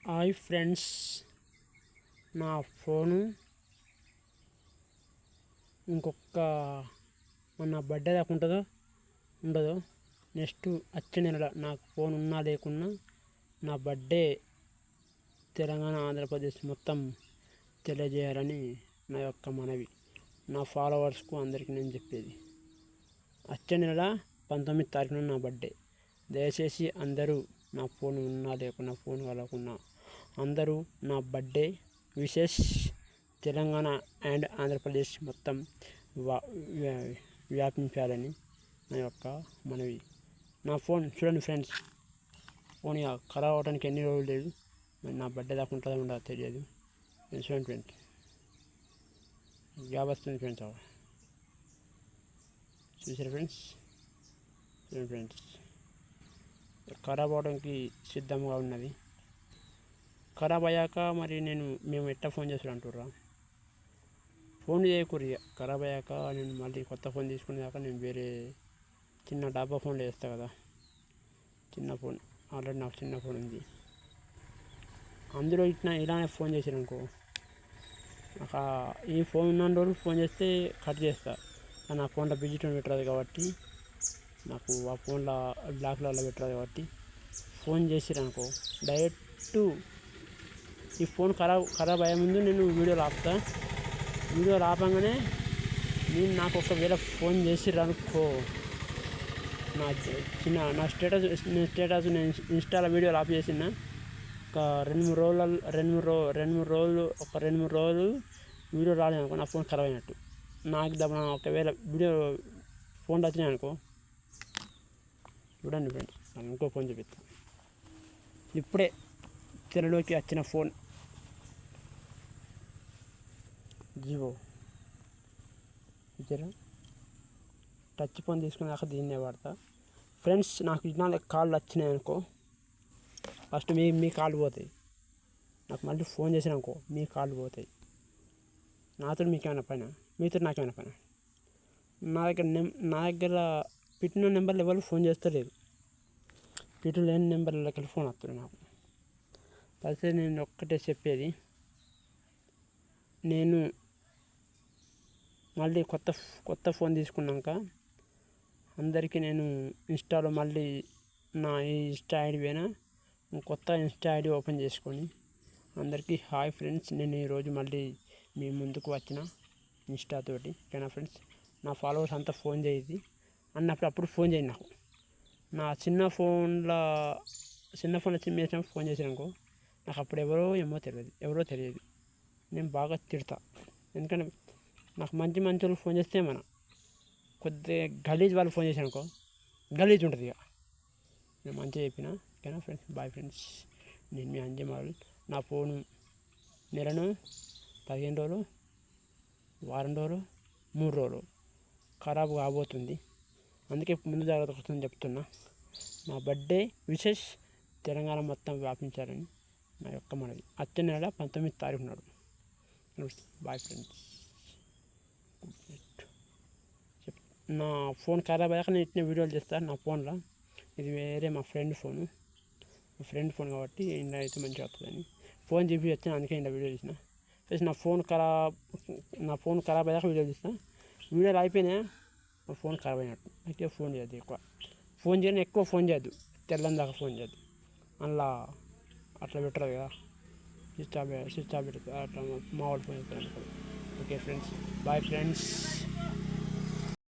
Hi friends, నా phone ఇంకొక మన బర్త్డే దాకా ఉండదో నెక్స్ట్ వచ్చే నెల నాకు ఫోన్ ఉన్నా లేకున్నా నా బర్త్డే తెలంగాణ ఆంధ్రప్రదేశ్ మొత్తం తెలియజేయాలని నా యొక్క మనవి. నా ఫాలోవర్స్కు అందరికీ నేను చెప్పేది, వచ్చే నెల 19 తారీఖున నా బర్త్డే. దయచేసి అందరూ నా ఫోన్ ఉన్నా లేకున్నా, ఫోన్ కలగకున్నా అందరూ నా birthday wishes Telangana and Andhra Pradesh మొత్తం వ్యాపించాలని నా యొక్క మనవి. నా ఫోన్ చూడండి ఫ్రెండ్స్, ఫోన్ ఖరాబ్ అవడానికి ఎన్ని రోజులు లేదు, నా బర్త్డే దాకా ఉంటుందో ఉండదో తెలియదు. చూడండి ఫ్రెండ్స్, గ్యాప్ వస్తుంది ఫ్రెండ్స్. చూసారా ఫ్రెండ్స్? చూడండి ఫ్రెండ్స్, ఖరాబ్ అవడానికి సిద్ధంగా ఉన్నది. ఖరాబ్ అయ్యాక మరి మేము ఎట్లా ఫోన్ చేస్తాడు అంటుర్రా? ఫోన్ చేయకూరి. ఖరాబ్ అయ్యాక నేను మళ్ళీ కొత్త ఫోన్ తీసుకునేదాకా నేను వేరే చిన్న డబ్బా ఫోన్లో వేస్తాను కదా, చిన్న ఫోన్. ఆల్రెడీ నాకు చిన్న ఫోన్ ఉంది, అందులో ఇలానే ఫోన్ చేశాను అనుకో, నాకు ఈ ఫోన్ ఉన్న రోజులు ఫోన్ చేస్తే కట్ చేస్తా. కానీ ఆ ఫోన్లో బిజీ టోన్ పెట్టరాదు కాబట్టి, నాకు ఆ ఫోన్లో బ్లాక్లో పెట్టరాదు కాబట్టి ఫోన్ చేసిరనుకో డైరెక్ట్ ఈ ఫోన్ ఖరాబ్ అయ్యే ముందు నేను వీడియోలు ఆపుతా. వీడియోలు ఆపంగానే నాకు ఒకవేళ ఫోన్ చేసిరనుకో, నా స్టేటస్ నేను ఇన్స్టాలో వీడియోలు ఆఫ్ చేసిన ఒక రెండు మూడు రోజులు వీడియో రాలేదనుకో, నా ఫోన్ ఖరాబ్ అయినట్టు. నాకు ఒకవేళ వీడియో ఫోన్లో వచ్చినాయి అనుకో, చూడండి ఫ్రెండ్స్, ఇంకో ఫోన్ చూపిస్తాను. ఇప్పుడే తెరలోకి వచ్చిన ఫోన్ జివో. ఇద్దరు టచ్ ఫోన్ తీసుకున్నాక దీన్నే వాడతా ఫ్రెండ్స్. నాకు ఇట్లా కాళ్ళు వచ్చినాయి అనుకో, ఫస్ట్ మీ కాళ్ళు పోతాయి. నాకు మళ్ళీ ఫోన్ చేసినానుకో మీ కాళ్ళు పోతాయి. నాతో మీకేమైనా పైన, మీతో నాకేమైనా పైన. నా దగ్గర పెట్టిన నెంబర్లు ఎవరు ఫోన్ చేస్తలేదు. పెట్టు లేని నెంబర్లకి ఫోన్ వస్తుంది నాకు. అయితే నేను ఒక్కటే చెప్పేది, నేను మళ్ళీ కొత్త ఫోన్ తీసుకున్నాక అందరికీ నేను ఇన్స్టాలో మళ్ళీ నా ఇన్స్టా ఐడి పైన కొత్త ఇన్స్టా ఐడి ఓపెన్ చేసుకొని అందరికీ హాయ్ ఫ్రెండ్స్, నేను ఈరోజు మళ్ళీ మీ ముందుకు వచ్చిన ఇన్స్టాతోటి. ఓకేనా ఫ్రెండ్స్? నా ఫాలోవర్స్ అంతా ఫోన్ చేయది అన్నప్పుడు అప్పుడు ఫోన్ చేయండి నాకు. నా చిన్న ఫోన్లో చిమ్మేసినప్పుడు ఫోన్ చేసానుకో, నాకు అప్పుడు ఎవరో తెలియదు. నేను బాగా తిడతా. ఎందుకంటే నాకు మంచి వాళ్ళు ఫోన్ చేస్తే కొద్దిగా గలీజ్ వాళ్ళు ఫోన్ చేశానుకో, గలీజ్ ఉంటుంది. ఇక నేను మంచిగా చెప్పిన. ఓకేనా ఫ్రెండ్స్? Bye friends. నేను మీ అంజమాల్. నా ఫోను నెలను 15 రోజులు, వారం రోజులు, 3 రోజులు ఖరాబు కాబోతుంది. అందుకే ముందు జాగ్రత్త కోసం చెప్తున్నా. నా బర్త్డే విషెస్ తెలంగాణ మొత్తం వ్యాపించాలని నా యొక్క మనవి. వచ్చే నెల 19 తారీఖు నాడు. Bye friends. నా ఫోన్ ఖరాబ్ అయ్యాక నేను ఇట్లా వీడియోలు చేస్తాను నా ఫోన్లో. ఇది వేరే మా ఫ్రెండ్ ఫోన్ కాబట్టి ఇంట్లో అయితే మంచిగా వస్తుందని ఫోన్ చెప్పి వచ్చాను. అందుకే ఇంట్లో వీడియో చేసిన. ప్లస్ నా ఫోన్ ఖరాబ్ అయ్యాక వీడియో చేసిన. వీడియోలు అయిపోయినాయి, నా ఫోన్ ఖరాబ్ అయినట్టు. అయితే ఫోన్ చేయద్దు, ఎక్కువ ఫోన్ చేయద్దు. తెల్లని దాకా ఫోన్ చేయద్దు. అలా అట్లా పెట్టరు కదా, స్విచ్ ఆఫ్ పెడతారు అట్లా. మా వాళ్ళు ఫోన్ చేస్తారు. Okay friends, bye friends.